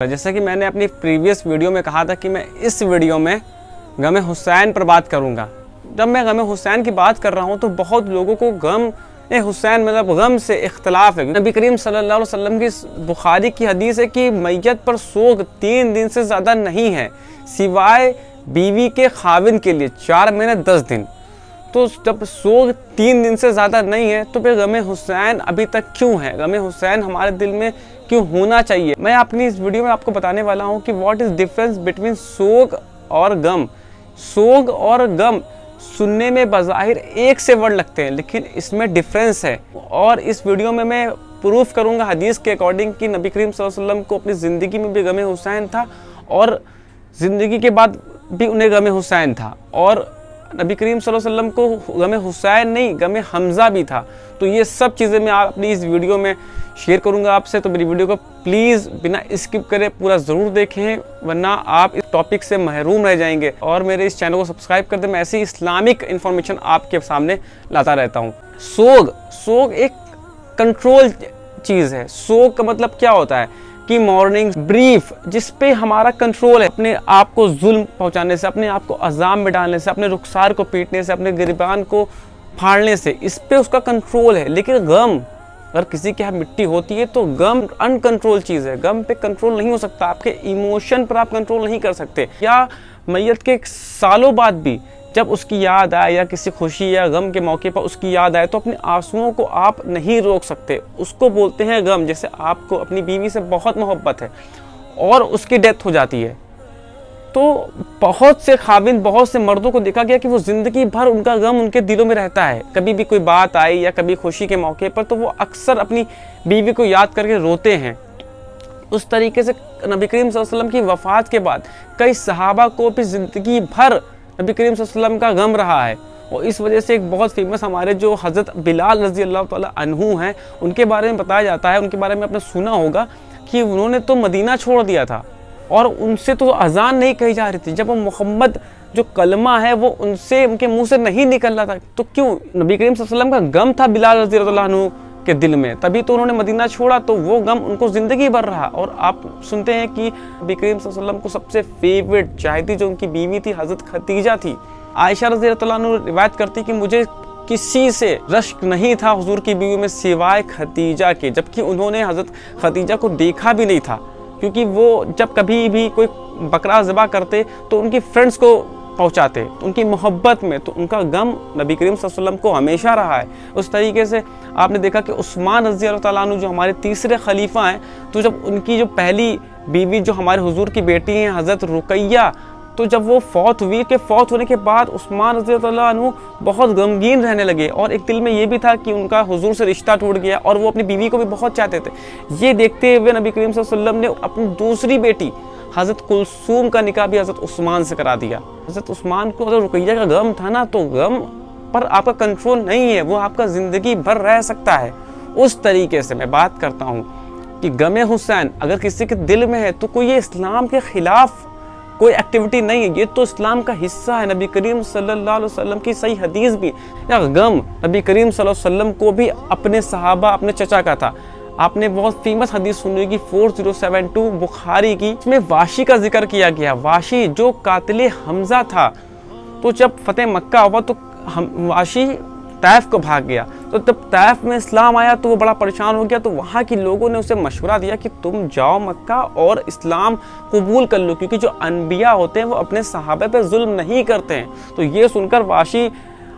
जैसा कि मैंने अपनी प्रीवियस वीडियो में कहा था कि मैं इस वीडियो में गम हुसैन पर बात करूंगा। जब मैं गम हुसैन की बात कर रहा हूं तो बहुत लोगों को गम हुसैन मतलब गम से इख्तलाफ है। नबी करीम सल्लल्लाहु अलैहि वसल्लम की बुखारी की हदीस है कि मैयत पर सोग 3 दिन से ज़्यादा नहीं है सिवाय बीवी के खाविन के लिए 4 महीने 10 दिन। तो जब सोग 3 दिन से ज़्यादा नहीं है तो फिर गम हुसैन अभी तक क्यों है? गम हुसैन हमारे दिल में क्यों होना चाहिए? मैं अपनी इस वीडियो में आपको बताने वाला हूँ कि व्हाट इज़ डिफरेंस बिटवीन सोग और गम। सोग और गम सुनने में बज़ाहिर एक से वर्ड लगते हैं, लेकिन इसमें डिफरेंस है। और इस वीडियो में मैं प्रूफ करूँगा हदीस के अकॉर्डिंग कि नबी करीम सल्लल्लाहु अलैहि वसल्लम को अपनी ज़िंदगी में भी गम हुसैन था और ज़िंदगी के बाद भी उन्हें गम हुसैन था, और नबी करीम सल्लल्लाहु अलैहि वसल्लम को गम हुसैन नहीं गम हमज़ा भी था। तो ये सब चीज़ें मैं अपनी इस वीडियो में शेयर करूंगा आपसे। तो मेरी वीडियो को प्लीज़ बिना स्किप करे पूरा ज़रूर देखें, वरना आप इस टॉपिक से महरूम रह जाएंगे। और मेरे इस चैनल को सब्सक्राइब कर दें, मैं ऐसी इस्लामिक इन्फॉर्मेशन आपके सामने लाता रहता हूँ। सोग एक कंट्रोल चीज़ है। सोग का मतलब क्या होता है कि मॉर्निंग ब्रीफ, जिस पे हमारा कंट्रोल है, अपने आप को जुल्म पहुंचाने से, अपने आप को अजाम में डालने से, अपने रुखसार को पीटने से, अपने गिरबान को फाड़ने से, इस पे उसका कंट्रोल है। लेकिन गम, अगर किसी के यहाँ मिट्टी होती है तो गम अनकंट्रोल चीज़ है। गम पे कंट्रोल नहीं हो सकता, आपके इमोशन पर आप कंट्रोल नहीं कर सकते। या मैयत के सालों बाद भी जब उसकी याद आए या किसी खुशी या गम के मौके पर उसकी याद आए तो अपने आंसुओं को आप नहीं रोक सकते, उसको बोलते हैं गम। जैसे आपको अपनी बीवी से बहुत मोहब्बत है और उसकी डेथ हो जाती है, तो बहुत से खाविन, बहुत से मर्दों को देखा गया कि वो ज़िंदगी भर उनका गम उनके दिलों में रहता है। कभी भी कोई बात आई या कभी खुशी के मौके पर तो वो अक्सर अपनी बीवी को याद करके रोते हैं। उस तरीके से नबी करीम सल्लल्लाहु अलैहि वसल्लम की वफ़ात के बाद कई सहाबा को भी ज़िंदगी भर नबी करीम सल्लल्लाहु अलैहि वसल्लम का गम रहा है। और इस वजह से एक बहुत फेमस हमारे जो हज़रत बिलाल रज़ी अल्लाह ताला अन्हु हैं, उनके बारे में बताया जाता है, उनके बारे में आपने सुना होगा कि उन्होंने तो मदीना छोड़ दिया था और उनसे तो अजान नहीं कही जा रही थी। जब वो मोहम्मद जो कलमा है वो उनसे, उनके मुंह से नहीं निकल रहा था, तो क्यों? नबी करीम सल्लल्लाहु अलैहि वसल्लम का गम था बिलाल रज़ी अल्लाह अन्हु के दिल में, तभी तो उन्होंने मदीना छोड़ा, तो वो गम उनको ज़िंदगी भर रहा। और आप सुनते हैं कि नबी करीम सल्लल्लाहु अलैहि वसल्लम को सबसे फेवरेट चाहती जो उनकी बीवी थी हज़रत खदीजा थी। आयशा रज़ी अल्लाह अन्हा रिवायत करती कि मुझे किसी से रश्क नहीं था हुजूर की बीवी में सिवाय खदीजा के, जबकि उन्होंने हज़रत खदीजा को देखा भी नहीं था, क्योंकि वो जब कभी भी कोई बकरा ज़बा करते तो उनकी फ्रेंड्स को पहुंचाते, उनकी मोहब्बत में, तो उनका गम नबी करीम सल्लल्लाहु अलैहि वसल्लम को हमेशा रहा है। उस तरीके से आपने देखा कि उस्मान रज़ी अल्लाह तआला अन्हु जो हमारे तीसरे खलीफा हैं, तो जब उनकी जो पहली बीवी जो हमारे हुजूर की बेटी हैं हज़रत रुकैया, तो जब वो फौत हुई, के फौत होने के बाद उस्मान रज़ी अल्लाह तआला अन्हु बहुत गमगीन रहने लगे और एक दिल में ये भी था कि उनका हुजूर से रिश्ता टूट गया और वो अपनी बीवी को भी बहुत चाहते थे। ये देखते हुए नबी करीम सल्लल्लाहु अलैहि वसल्लम ने अपनी दूसरी बेटी हज़रत कुलसूम का निकाह भी हज़रत उस्मान से करा दिया। हज़रत उस्मान को अगर रुकैया का गम था ना, तो गम पर आपका कंट्रोल नहीं है, वो आपका ज़िंदगी भर रह सकता है। उस तरीके से मैं बात करता हूँ कि गम हुसैन अगर किसी के दिल में है तो कोई ये इस्लाम के ख़िलाफ़ कोई एक्टिविटी नहीं है, ये तो इस्लाम का हिस्सा है। नबी करीम सल्लल्लाहु अलैहि वसल्लम की सही हदीस भी, या गम नबी करीम सल्लल्लाहु अलैहि वसल्लम को भी अपने सहाबा, अपने चचा का था। आपने बहुत फेमस हदीस सुनी होगी 4072 बुखारी की, इसमें वाशी का जिक्र किया गया। वाशी जो कातिल हमजा था, तो जब फतेह मक्का हुआ तो वाशी तैफ को भाग गया, तो जब तैफ में इस्लाम आया तो वो बड़ा परेशान हो गया। तो वहाँ के लोगों ने उसे मशवरा दिया कि तुम जाओ मक्का और इस्लाम कबूल कर लो, क्योंकि जो अनबिया होते हैं वो अपने सहाबा पे जुल्म नहीं करते हैं। तो ये सुनकर वाशी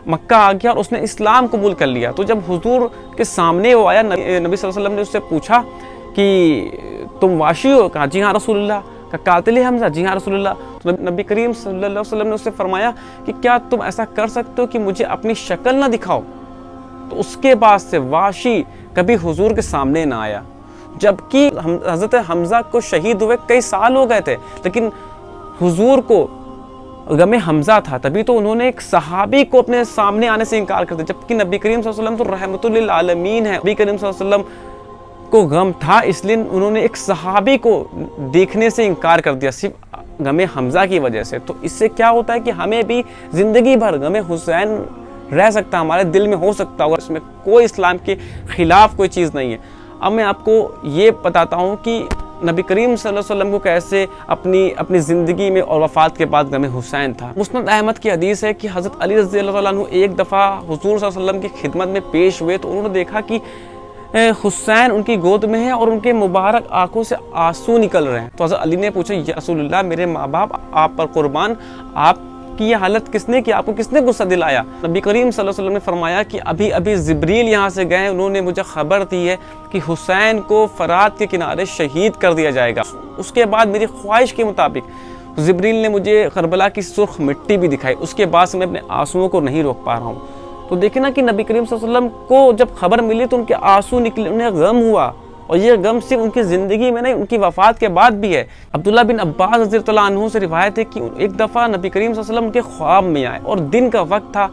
मक्का आ गया और उसने इस्लाम कबूल कर लिया। तो जब हुजूर के सामने वो आया, नबी सल्लल्लाहु अलैहि वसल्लम ने उससे पूछा कि तुम वाशी हो? कहा जी हाँ रसूलुल्लाह। का कातिल हमजा? जी हाँ रसूलुल्लाह। तो नबी करीम सल्लल्लाहु अलैहि वसल्लम ने उससे फरमाया कि क्या तुम ऐसा कर सकते हो कि मुझे अपनी शक्ल ना दिखाओ? तो उसके बाद से वाशी कभी हुजूर के सामने ना आया, जबकि हज़रत हमजा को शहीद हुए कई साल हो गए थे, लेकिन हुजूर को गम हमजा था, तभी तो उन्होंने एक सहाबी को अपने सामने आने से इनकार कर दिया। जबकि नबी करीम सल्लल्लाहु अलैहि वसल्लम तो रहमतुल लिल आलमीन है, नबी करीम सल्लल्लाहु अलैहि वसल्लम को गम था, इसलिए उन्होंने एक सहाबी को देखने से इनकार कर दिया सिर्फ गम हमजा की वजह से। तो इससे क्या होता है कि हमें भी ज़िंदगी भर गम हुसैन रह सकता, हमारे दिल में हो सकता होगा, इसमें कोई इस्लाम के ख़िलाफ़ कोई चीज़ नहीं है। अब मैं आपको ये बताता हूँ कि नबी करीम सल्लल्लाहु अलैहि वसल्लम को कैसे अपनी ज़िंदगी में और वफ़ात के बाद गम हुसैन था। मुस्नद अहमद की हदीस है कि हज़रत अली रज़ियल्लाहु अन्हु एक दफ़ा हुज़ूर सल्लल्लाहु अलैहि वसल्लम की खिदमत में पेश हुए तो उन्होंने देखा कि हुसैन उनकी गोद में है और उनके मुबारक आंखों से आंसू निकल रहे हैं। तो हज़रत अली ने पूछा, या रसूलल्लाह, मेरे माँ बाप आप पर कुर्बान, आपकी ये हालत किसने की, आपको किसने गुस्सा दिलाया? नबी करीम सल्लल्लाहु अलैहि वसल्लम ने फरमाया कि अभी अभी जिब्रील यहाँ से गए, उन्होंने मुझे खबर दी है कि हुसैन को फरात के किनारे शहीद कर दिया जाएगा। उसके बाद मेरी ख्वाहिश के मुताबिक जिब्रील ने मुझे करबला की सुर्ख मिट्टी भी दिखाई, उसके बाद से मैं अपने आंसुओं को नहीं रोक पा रहा हूँ। तो देखे ना कि नबी करीम सल्लल्लाहु अलैहि वसल्लम को जब खबर मिली तो उनके आंसू निकले, उन्हें गम हुआ, और ये गम सिर्फ उनकी ज़िंदगी में नहीं, उनकी वफ़ात के बाद भी है। अब्दुल्ला बिन अब्बास रज़ियल्लाहु अन्हु से रिवायत है कि एक दफ़ा नबी करीम सल्लल्लाहु अलैहि वसल्लम उनके ख्वाब में आए और दिन का वक्त था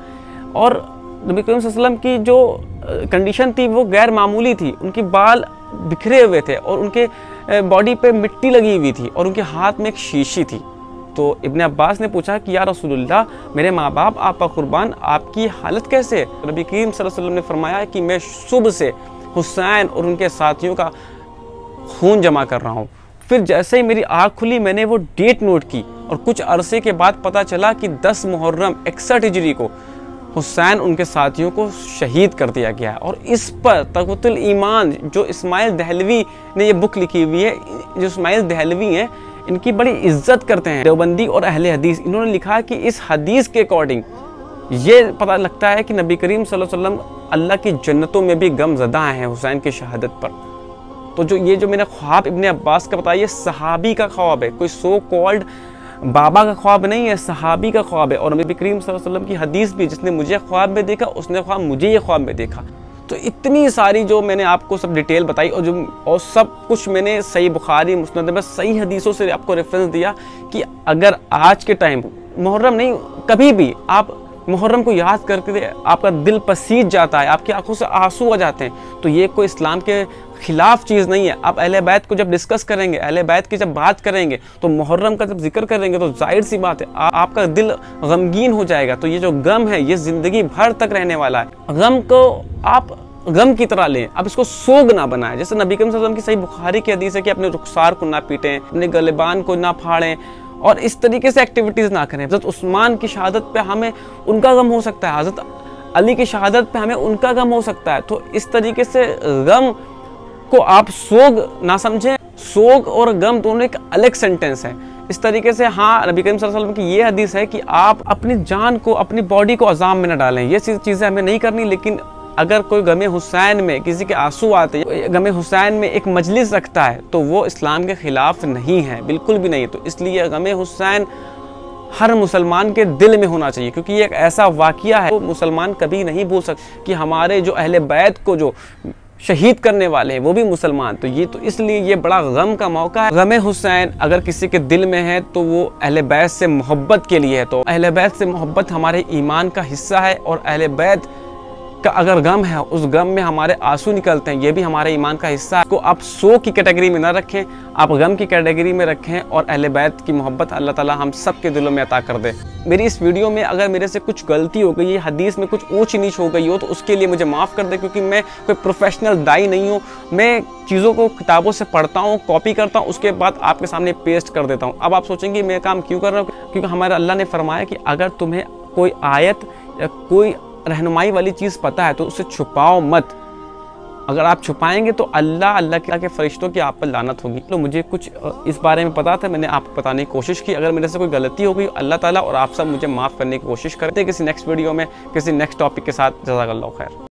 और नबी करीम सल्लल्लाहु अलैहि वसल्लम की जो कंडीशन थी वो गैर मामूली थी। उनके बाल बिखरे हुए थे और उनके बॉडी पे मिट्टी लगी हुई थी और उनके हाथ में एक शीशी थी। तो इब्ने अब्बास ने पूछा कि या रसूलुल्लाह, मेरे माँ बाप आप पर कुर्बान, आपकी हालत कैसे? नबी करीम सल्लल्लाहु अलैहि वसल्लम ने फरमाया कि मैं सुबह से हुसैन और उनके साथियों का खून जमा कर रहा हूँ। फिर जैसे ही मेरी आँख खुली मैंने वो डेट नोट की और कुछ अरसे के बाद पता चला कि 10 मुहर्रम 61 हिजरी को हुसैन उनके साथियों को शहीद कर दिया गया है। और इस पर तक़वतुल ईमान जो इस्माइल दहलवी ने ये बुक लिखी हुई है, जो इस्माइल दहलवी हैं इनकी बड़ी इज्जत करते हैं देवबंदी और अहले हदीस। इन्होंने लिखा कि इस हदीस के अकॉर्डिंग ये पता लगता है कि नबी करीम सल्लल्लाहु अलैहि वसल्लम अल्लाह की जन्नतों में भी गमज़दा हैं हुसैन की शहादत पर। तो जो मैंने ख्वाब इब्ने अब्बास का बताया, ये सहाबी का ख्वाब है, कोई सो कॉल्ड बाबा का ख्वाब नहीं है, सहाबी का ख्वाब है। और नबी करीम सल्लल्लाहु अलैहि वसल्लम की हदीस भी, जिसने मुझे ख्वाब में देखा उसने ख्वाब मुझे ये ख्वाब में देखा। तो इतनी सारी जो मैंने आपको सब डिटेल बताई और सब कुछ मैंने सही बुखारी मुस्नद में सही हदीसों से आपको रेफरेंस दिया कि अगर आज के टाइम मुहर्रम नहीं, कभी भी आप मुहर्रम को याद करके आपका दिल पसीज जाता है, आपकी आंखों से आंसू आ जाते हैं, तो ये कोई इस्लाम के खिलाफ चीज़ नहीं है। आप अहले बैत को जब डिस्कस करेंगे, अहले बैत की जब बात करेंगे, तो मुहर्रम का जब जिक्र करेंगे तो जाहिर सी बात है आपका दिल गमगीन हो जाएगा। तो ये जो गम है ये ज़िंदगी भर तक रहने वाला है। गम को आप गम की तरह लें, अब इसको सोग ना बनाएं। जैसे नबी करीम सल्लल्लाहु अलैहि वसल्लम की सही बुखारी की हदीस है कि अपने रुखसार को ना पीटें, अपने गलेबान को ना फाड़ें और इस तरीके से एक्टिविटीज़ ना करें। हज़रत उस्मान की शहादत पे हमें उनका गम हो सकता है, हज़रत अली की शहादत पे हमें उनका गम हो सकता है। तो इस तरीके से गम को आप सोग ना समझें। सोग और गम दोनों एक अलग सेंटेंस है। इस तरीके से हाँ, नबी करीम सल्लल्लाहु अलैहि वसल्लम की ये हदीस है कि आप अपनी जान को, अपनी बॉडी को अज़ाम में न डालें। ये चीज़ें हमें नहीं करनी। लेकिन अगर कोई गमे हुसैन में किसी के आंसू आते हैं, गमे हुसैन में एक मजलिस रखता है, तो वो इस्लाम के ख़िलाफ़ नहीं है, बिल्कुल भी नहीं। तो इसलिए गमे हुसैन हर मुसलमान के दिल में होना चाहिए, क्योंकि ये एक ऐसा वाक़या है वो मुसलमान कभी नहीं भूल सकते कि हमारे जो अहले बैत को जो शहीद करने वाले हैं वो भी मुसलमान। तो इसलिए ये बड़ा गम का मौका है। गमे हुसैन अगर किसी के दिल में है तो वो अहले बैत से मोहब्बत के लिए है। तो अहले बैत से मोहब्बत हमारे ईमान का हिस्सा है और अहले बैत का अगर गम है, उस गम में हमारे आंसू निकलते हैं, ये भी हमारे ईमान का हिस्सा है। को आप सो की कैटेगरी में ना रखें, आप गम की कैटेगरी में रखें और अहले बैत की मोहब्बत अल्लाह ताला हम सब के दिलों में अता कर दे। मेरी इस वीडियो में अगर मेरे से कुछ गलती हो गई है, हदीस में कुछ ऊंच नीच हो गई हो, तो उसके लिए मुझे माफ़ कर दे, क्योंकि मैं कोई प्रोफेशनल दाई नहीं हूँ। मैं चीज़ों को किताबों से पढ़ता हूँ, कॉपी करता हूँ, उसके बाद आपके सामने पेस्ट कर देता हूँ। अब आप सोचेंगे मैं काम क्यों कर रहा हूँ? क्योंकि हमारे अल्लाह ने फरमाया कि अगर तुम्हें कोई आयत या कोई रहनुमाई वाली चीज़ पता है तो उसे छुपाओ मत। अगर आप छुपाएंगे तो अल्लाह के फरिश्तों की आप पर लानत होगी। तो मुझे कुछ इस बारे में पता था, मैंने आपको बताने की कोशिश की। अगर मेरे से कोई गलती हो गई, अल्लाह ताला और आप सब मुझे माफ़ करने की कोशिश करते हैं। किसी नेक्स्ट वीडियो में किसी नेक्स्ट टॉपिक के साथ। जज़ाकल्लाहु खैर।